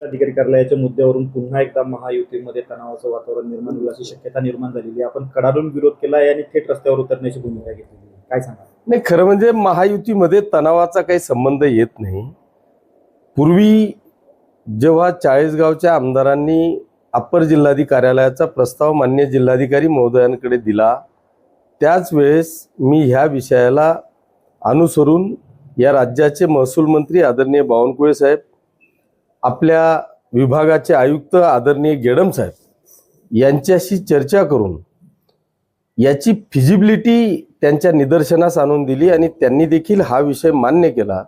अधिकारी कार्यालयाच्या मुद्द्यावरून पुन्हा एकदा महायुतीमध्ये तणावाचं वातावरण निर्माण होईल अशी शक्यता निर्माण झालेली आहे. आपण कडाडून विरोध केला आहे आणि थेट रस्त्यावर उतरण्याची भूमिका घेतली, काय सांगा? नाही, खरं म्हणजे महायुतीमध्ये तणावाचा काही संबंध येत नाही. पूर्वी जेव्हा चाळीसगावच्या आमदारांनी अप्पर जिल्हाधिकारी कार्यालयाचा प्रस्ताव मान्य जिल्हाधिकारी महोदयांकडे दिला, त्याच वेळेस मी ह्या विषयाला अनुसरून या राज्याचे महसूल मंत्री आदरणीय बावनकुळे साहेब, आपल्या विभागाचे आयुक्त आदरणीय गेडम साहेब यांच्याशी चर्चा करून याची फिजिबिलिटी त्यांच्या निदर्शनास आणून दिली आणि त्यांनी देखील हा विषय मान्य केला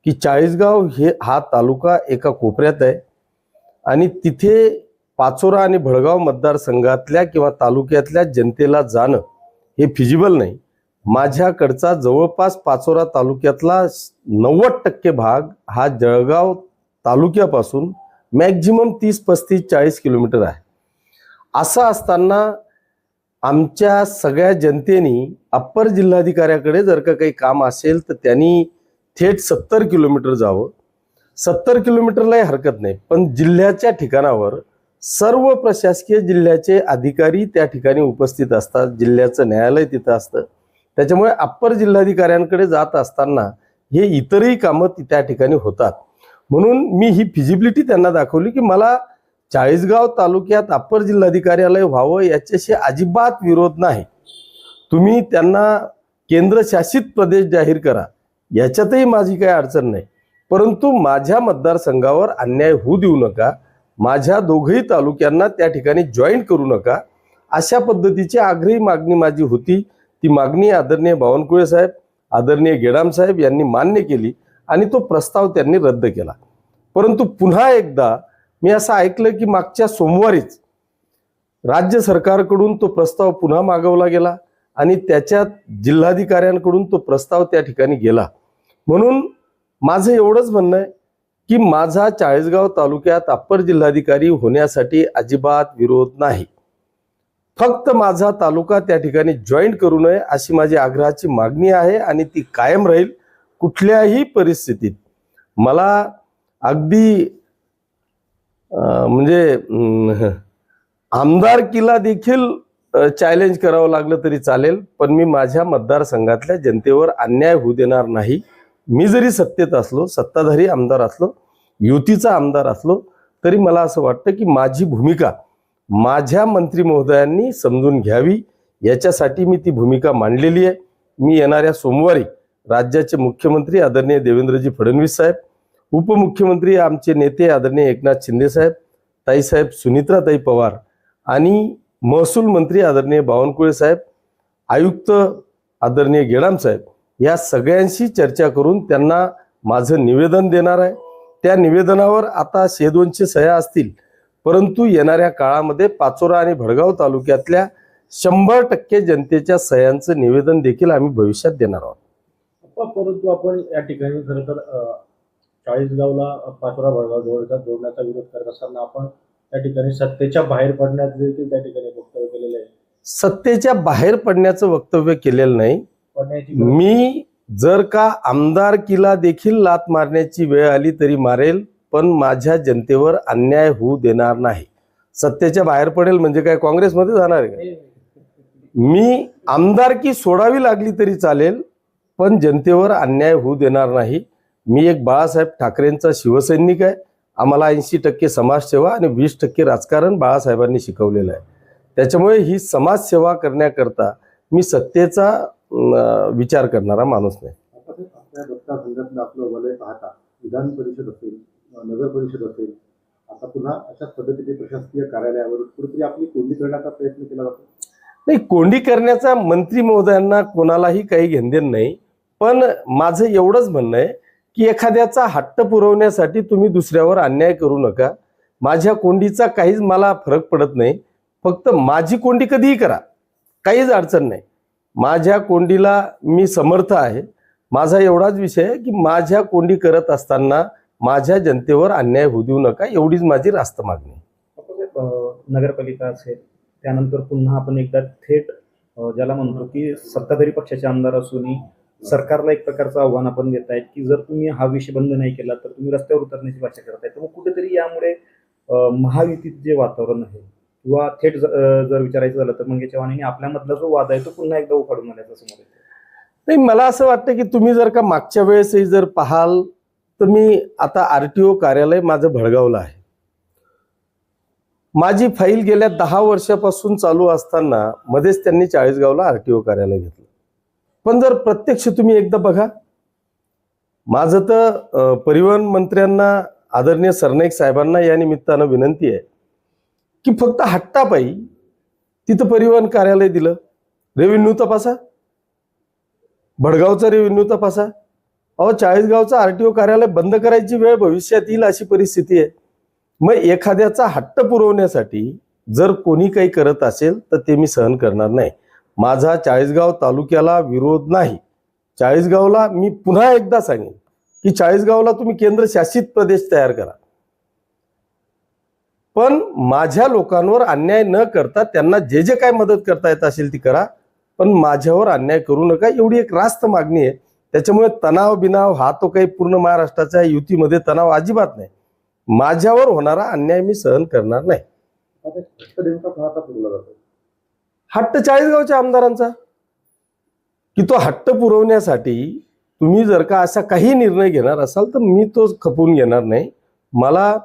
की चाळीसगाव हा तालुका एका कोपऱ्यात आहे आणि तिथे पाचोरा आणि भडगाव मतदारसंघातल्या किंवा तालुक्यातल्या जनतेला जाणं हे फिजिबल नाही. माझ्याकडचा जवळपास पाचोरा तालुक्यातला 90% भाग हा जळगाव तालुक्यापासून मॅक्झिमम 30-35-40 किलोमीटर आहे. असं असताना आमच्या सगळ्या जनतेने अप्पर जिल्हाधिकाऱ्याकडे जर का काही काम असेल तर त्यांनी थेट 70 किलोमीटर जावं. 70 किलोमीटरलाही हरकत नाही, पण जिल्ह्याच्या ठिकाणावर सर्व प्रशासकीय जिल्ह्याचे अधिकारी त्या ठिकाणी उपस्थित असतात, जिल्ह्याचं न्यायालय तिथं असतं. त्याच्यामुळे अप्पर जिल्हाधिकाऱ्यांकडे जात असताना हे इतरही कामं त्या ठिकाणी होतात. म्हणून मी ही फिजिबिलिटी त्यांना दाखवली की मला चाळीसगाव तालुक्यात अप्पर जिल्हाधिकार्यालय व्हावं याच्याशी अजिबात विरोध नाही. तुम्ही त्यांना केंद्रशासित प्रदेश जाहीर करा, याच्यातही माझी काही अडचण नाही, परंतु माझ्या मतदारसंघावर अन्याय होऊ देऊ नका, माझ्या दोघही तालुक्यांना त्या ठिकाणी जॉईंट करू नका, अशा पद्धतीची आग्रही मागणी माझी होती. ती मागणी आदरणीय बावनकुळे साहेब, आदरणीय गेडाम साहेब यांनी मान्य केली आणि तो प्रस्ताव त्यांनी रद्द केला. परंतु पुन्हा एकदा मी असं ऐकलं की मागच्या सोमवारीच राज्य सरकारकडून तो प्रस्ताव पुन्हा मागवला गेला आणि त्याच्यात जिल्हाधिकाऱ्यांकडून तो प्रस्ताव त्या ठिकाणी गेला. म्हणून माझं एवढंच म्हणणं आहे की माझा चाळीसगाव तालुक्यात अप्पर जिल्हाधिकारी होण्यासाठी अजिबात विरोध नाही. फक्त माझा तालुका त्या ठिकाणी जॉईंट करू नये अशी माझी आग्रहाची मागणी आहे आणि ती कायम राहील. कुठल्याही परिस्थितीत मला अगदी म्हणजे आमदारकीला देखील चॅलेंज करावं लागलं तरी चालेल, पण मी माझ्या मतदारसंघातल्या जनतेवर अन्याय होऊ देणार नाही. मी जरी सत्तेत असलो, सत्ताधारी आमदार असलो, युतीचा आमदार असलो, तरी मला असं वाटतं की माझी भूमिका माझ्या मंत्री महोदयांनी समजून घ्यावी, याच्यासाठी मी ती भूमिका मांडलेली आहे. मी येणाऱ्या सोमवारी राज्याचे मुख्यमंत्री आदरणीय देवेंद्रजी फडणवीस साहेब, उपमुख्यमंत्री आमचे नेते आदरणीय एकनाथ शिंदे साहेब, ताईसाहेब सुनित्राताई पवार आणि महसूल मंत्री आदरणीय बावनकुळे साहेब, आयुक्त आदरणीय गेडाम साहेब, या सगळ्यांशी चर्चा करून त्यांना माझं निवेदन देणार आहे. त्या निवेदनावर आता 100-200 सह्या असतील, परंतु येणाऱ्या काळामध्ये पाचोरा आणि भडगाव तालुक्यातल्या 100% जनतेच्या सह्यांचं निवेदन देखील आम्ही भविष्यात देणार आहोत. परंतु आपण या ठिकाणी खरं तर चाळीसगावला पाचोरा भडगाव जोडण्याचा विरोध करत असताना आपण त्या ठिकाणी सत्तेच्या बाहेर पडण्याचं देखील त्या ठिकाणी वक्तव्य केलेलं आहे. सत्तेच्या बाहेर पडण्याचं वक्तव्य केलेलं नाही. मी जर का आमदारकीला देखील लात मारण्याची वेळ आली तरी मारेल, पण माझ्या जनतेवर अन्याय होऊ देणार नाही. सत्तेच्या बाहेर पडेल म्हणजे काय काँग्रेसमध्ये जाणार आहे? मी आमदारकी सोडावी लागली तरी चालेल, पण जनतेवर अन्याय होऊ देणार नाही. मी एक बाळासाहेब ठाकरेंचा शिवसैनिक आहे. आम्हाला 80% समाजसेवा आणि 20% राजकारण बाळासाहेबांनी शिकवलेलं आहे. त्याच्यामुळे ही समाजसेवा करण्याकरता मी सत्तेचा विचार करणारा माणूस नाही. आपल्या मतदारसंघातलं आपलं वलय पाहता विधान परिषद असेल, नगर परिषद असेल, आता पुन्हा अशाच पद्धतीने प्रशासकीय कार्यालयावर कुठेतरी आपली कोंडी करण्याचा प्रयत्न केला जातो. नाही, कोंडी करण्याचा मंत्री महोदयांना कोणालाही काही घेणदेण नाही, पण माझं एवढंच म्हणणं आहे की एखाद्याचा हट्ट पुरवण्यासाठी तुम्ही दुसऱ्यावर अन्याय करू नका. माझ्या कोंडीचा काहीच मला फरक पडत नाही. फक्त माझी कोंडी कधीही करा, काहीच अडचण नाही. माझ्या कोंडीला मी समर्थ आहे. माझा एवढाच विषय आहे की माझ्या कोंडी करत असताना माझ्या जनतेवर अन्याय होऊ देऊ नका, एवढीच माझी रास्त मागणी. नगरपालिका असेल, त्यानंतर पुन्हा आपण एकदा थेट ज्याला म्हणतो की सत्ताधारी पक्षाचे आमदार असूनही सरकारला एक प्रकारचं आव्हान आपण देत आहेत की जर तुम्ही हा विषय बंद नाही केला तर तुम्ही रस्त्यावर उतरण्याची भाषा करताय. तर मग कुठेतरी यामुळे महायुतीत जे वातावरण आहे किंवा थेट जर विचारायचं झालं तर मंगेश चव्हाणांनी आपल्यामधला जो वाद आहे तो पुन्हा एकदा उखाडून आल्याचं समोर येतं. नाही, मला असं वाटतं की तुम्ही जर का मागच्या वेळेसही जर पाहाल तर मी आता RTO कार्यालय माझं भडगावलं आहे. माझी फाईल गेल्या 10 वर्षापासून चालू असताना मध्येच त्यांनी चाळीसगावला RTO कार्यालय घेतलं. पण जर प्रत्यक्ष तुम्ही एकदा बघा, माझं तर परिवहन मंत्र्यांना आदरणीय सरनाईक साहेबांना या निमित्तानं विनंती आहे की फक्त हट्टापायी तिथं परिवहन कार्यालय दिलं. रेव्हेन्यू तपासा, भडगावचं रेव्हेन्यू तपासा. अहो, चाळीसगावचं RTO कार्यालय बंद करायची वेळ भविष्यात येईल अशी परिस्थिती आहे. मग एखाद्याचा हट्ट पुरवण्यासाठी जर कोणी काही करत असेल तर ते मी सहन करणार नाही. माझा चाळीसगाव तालुक्याला विरोध नाही. चाळीसगावला मी पुन्हा एकदा सांगेन की चाळीसगावला तुम्ही केंद्रशासित प्रदेश तयार करा, पण माझ्या लोकांवर अन्याय न करता त्यांना जे जे काय मदत करता येत असेल ती करा, पण माझ्यावर अन्याय करू नका, एवढी एक रास्त मागणी आहे. त्याच्यामुळे तणाव बिनाव हा तो काही पूर्ण महाराष्ट्राच्या युतीमध्ये तणाव अजिबात नाही. माझ्यावर होणारा अन्याय मी सहन करणार नाही. हट्ट चाळीसगावच्या आमदारांचा की तो हट्ट पुरवण्यासाठी तुम्ही जर का असा काही निर्णय घेणार असाल तर मी तो खपवून घेणार नाही. मला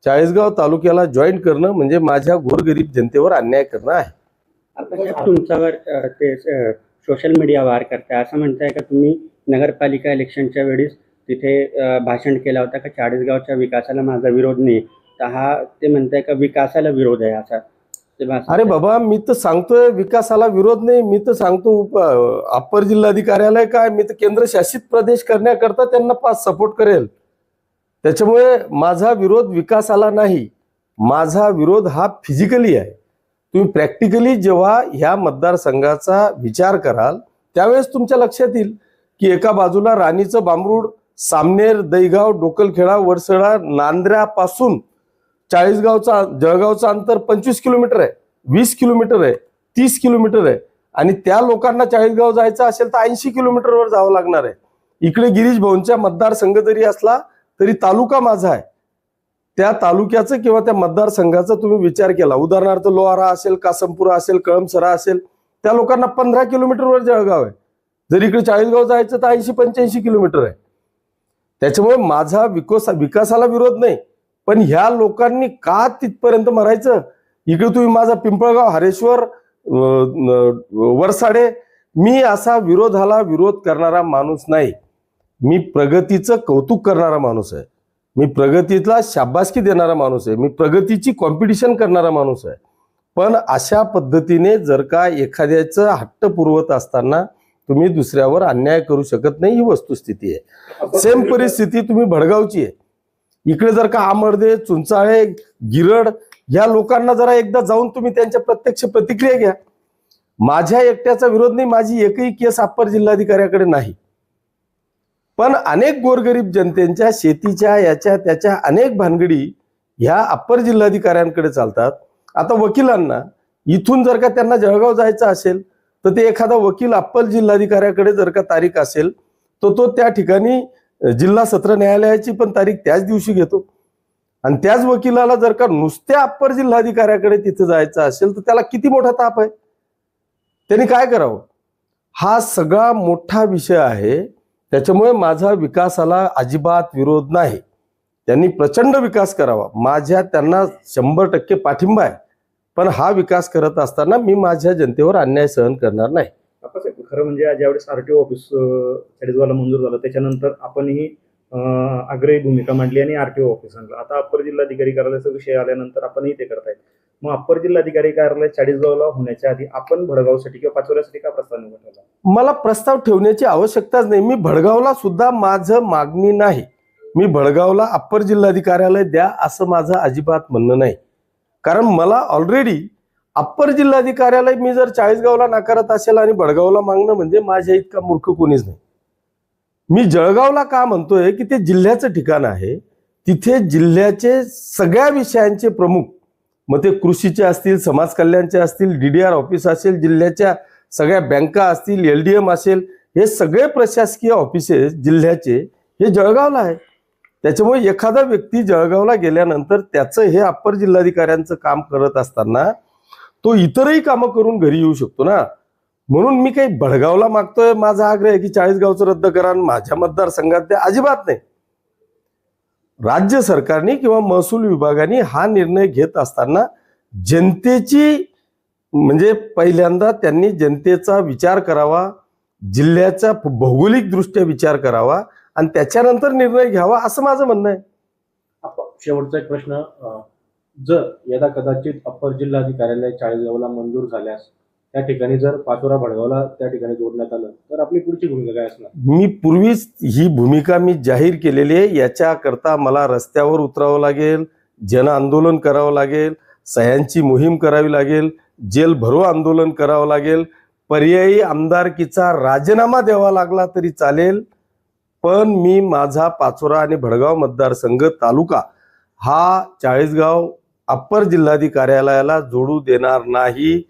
चाळीसगाव तालुक्याला जॉईन करणं म्हणजे माझ्या गोरगरीब जनतेवर अन्याय करणं आहे. आता तुमच्यावर ते सोशल मीडिया वार करताय असं म्हणताय का तुम्ही नगरपालिका इलेक्शनच्या वेळेस तिथे भाषण केला होता का चाळीसगावच्या विकासाला माझा विरोध नाही, तर हा ते म्हणताय का विकासाला विरोध आहे असा ते भाषण. अरे बाबा, मी तर सांगतोय विकासाला विरोध नाही. मी तर सांगतो अप्पर जिल्हाधिकार्यालय काय, मी तर केंद्रशासित प्रदेश करण्याकरता त्यांना सपोर्ट करेल. त्याच्यामुळे माझा विरोध विकासाला नाही, माझा विरोध हा फिजिकली आहे. तुम्ही प्रॅक्टिकली जेव्हा ह्या मतदारसंघाचा विचार कराल त्यावेळेस तुमच्या लक्षात येईल की एका बाजूला राणीचं बांबरूड, सामनेर, दैगाव, डोकलखेडा, वरसडा, नांद्र्यापासून चाळीसगावचा जळगावचं अंतर 25 किलोमीटर आहे, 20 किलोमीटर आहे, 30 किलोमीटर आहे. आणि त्या लोकांना चाळीसगाव जायचं असेल तर 80 किलोमीटरवर जावं लागणार आहे. इकडे गिरीश भाऊंच्या मतदारसंघ जरी असला तरी तालुका माझा आहे. त्या तालुक्याचं किंवा त्या मतदारसंघाचा तुम्ही विचार केला, उदाहरणार्थ लोहारा असेल, कासमपुरा असेल, कळमसरा असेल, त्या लोकांना 15 किलोमीटरवर जळगाव आहे. जर इकडे चाळीसगाव जायचं तर 80-85 किलोमीटर आहे. त्याच्यामुळे माझा विकासाला विरोध नाही, पण ह्या लोकांनी का तिथपर्यंत मरायचं? इकडे तुम्ही माझा पिंपळगाव, हरेश्वर, वरसाडे, मी असा विरोधाला विरोध करणारा माणूस नाही. मी प्रगतीचं कौतुक करणारा माणूस आहे. मी प्रगतीला शाबासकी देणारा माणूस आहे. मी प्रगतीची कॉम्पिटिशन करणारा माणूस आहे. पण अशा पद्धतीने जर का एखाद्याचं हट्ट पुरवत असताना तुम्ही दुसऱ्यावर अन्याय करू शकत नाही, ही वस्तुस्थिती आहे. सेम परिस्थिती तुम्ही भडगावची आहे. इकडे जर का आमर्दे, चुंचाळे, गिरड या लोकांना जरा एकदा जाऊन तुम्ही त्यांच्या प्रत्यक्ष प्रतिक्रिया घ्या. माझ्या एकट्याचा विरोध नाही, माझी एकही केस अप्पर जिल्हाधिकाऱ्याकडे नाही, पण अनेक गोरगरीब जनतेच्या शेतीच्या याच्या त्याच्या अनेक भानगडी ह्या अप्पर जिल्हाधिकाऱ्यांकडे चालतात. आता वकिलांना इथून जर का त्यांना जळगाव जायचं असेल तर ते एखादा वकील अप्पर जिल्हाधिकाऱ्याकडे जर का तारीख असेल तर तो त्या ठिकाणी जिल्हा सत्र न्यायालयाची पण तारीख त्याच दिवशी घेतो. आणि त्याच वकिलाला जर का नुसत्या अप्पर जिल्हाधिकाऱ्याकडे तिथे जायचं असेल तर त्याला किती मोठा ताप आहे, त्यांनी काय करावं? हा सगळा मोठा विषय आहे. त्याच्यामुळे माझा विकासाला अजिबात विरोध नाही. त्यांनी प्रचंड विकास करावा, माझ्या त्यांना 100% पाठिंबा आहे. पण हा विकास करत असताना मी माझ्या जनतेवर अन्याय सहन करणार नाही. खरं म्हणजे ज्यावेळेस RTO ऑफिस चाळीसगावला मंजूर झालं त्याच्यानंतर आपणही आग्रही भूमिका मांडली आणि RTO ऑफिस आणलं. आता अप्पर जिल्हाधिकारी कार्यालयाचा विषय आल्यानंतर आपणही ते करतायत. मग अप्पर जिल्हाधिकारी कार्यालय चाळीसगावला होण्याच्या आधी आपण भडगावसाठी किंवा पाचोऱ्यासाठी का प्रस्ताव निवडला? मला प्रस्ताव ठेवण्याची आवश्यकताच नाही. मी भडगावला सुद्धा माझं मागणी नाही. मी भडगावला अप्पर जिल्हाधिकार्यालय द्या असं माझं अजिबात म्हणणं नाही. कारण मला ऑलरेडी अप्पर जिल्हाधिकार्यालय मी जर चाळीसगावला नाकारत असेल आणि भडगावला मागणं म्हणजे माझ्या इतका मूर्ख कोणीच नाही. मी जळगावला का म्हणतोय की ते जिल्ह्याचं ठिकाण आहे. तिथे जिल्ह्याचे सगळ्या विषयांचे प्रमुख, मग ते कृषीचे असतील, समाज कल्याणचे असतील, DDR ऑफिस असेल, जिल्ह्याच्या सगळ्या बँका असतील, LDM असेल, हे सगळे प्रशासकीय ऑफिसेस जिल्ह्याचे हे जळगावला आहे. त्याच्यामुळे एखादा व्यक्ती जळगावला गेल्यानंतर त्याचं हे अप्पर जिल्हाधिकाऱ्यांचं काम करत असताना तो इतरही कामं करून घरी येऊ शकतो ना. म्हणून मी काही भडगावला मागतोय, माझा आग्रह आहे की 40 गावचं रद्द करा आणि माझ्या मतदारसंघात ते अजिबात नाही. राज्य सरकारने किंवा महसूल विभागाने हा निर्णय घेत असताना जनतेची म्हणजे पहिल्यांदा त्यांनी जनतेचा विचार करावा, जिल्ह्याचा भौगोलिक दृष्ट्या विचार करावा आणि त्याच्यानंतर निर्णय घ्यावा असं माझं म्हणणं आहे. शेवटचा एक प्रश्न, जर यदा कदाचित अप्पर जिल्हाधिकाऱ्यालय 40 गावला मंजूर झाल्यास त्या ठिकाणी जर पाचोरा भडगावला त्या ठिकाणी जोडण्यात आलं तर आपली पुढची भूमिका काय असणार? मी पूर्वीच ही भूमिका मी जाहीर केलेली आहे. याच्याकरता मला रस्त्यावर उतरावं लागेल, जन आंदोलन करावं लागेल, सह्यांची मोहीम करावी लागेल, जेल भरो आंदोलन करावं लागेल, पर्यायी आमदारकीचा राजीनामा द्यावा लागला तरी चालेल, पण मी माझा पाचोरा आणि भडगाव मतदारसंघ तालुका हा 40 गाव अप्पर जिल्हाधिकारी कार्यालयाला जोडू देणार नाही.